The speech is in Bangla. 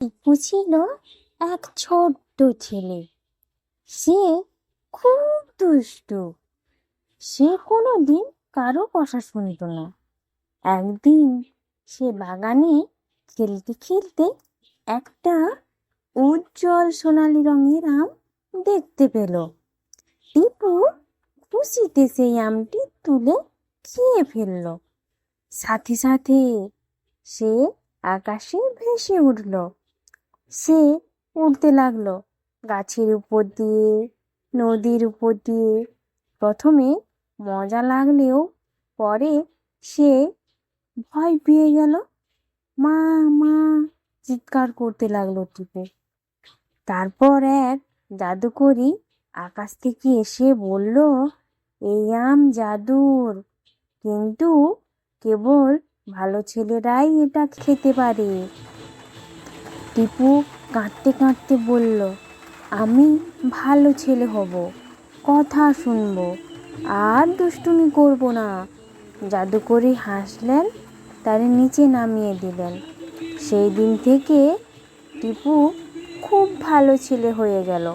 টিপু ছিল এক ছোট্ট ছেলে। সে খুব দুষ্টু। সে কোনোদিন কারো কথা শুনত না। একদিন সে বাগানে খেলতে খেলতে একটা উজ্জ্বল সোনালী রঙের আম দেখতে পেল। টিপু খুশিতে সেই আমটি তুলে খেয়ে ফেলল। সাথে সাথে সে আকাশে ভেসে উঠল। সে উড়তে লাগলো গাছের উপর দিয়ে, নদীর উপর দিয়ে। প্রথমে মজা লাগলেও পরে সে ভয় পেয়ে গেল। মা মা চিৎকার করতে লাগলো টিপু। তারপর এক জাদুকরি আকাশ থেকে এসে বলল, এই আম জাদুর, কিন্তু কেবল ভালো ছেলেরাই এটা খেতে পারে। টিপু কাঁদতে কাঁদতে বলল, আমি ভালো ছেলে হব, কথা শুনবো, আর দুষ্টুমি করব না। জাদুকরি হাসলেন, তার নিচে নামিয়ে দিলেন। সেই দিন থেকে টিপু খুব ভালো ছেলে হয়ে গেল।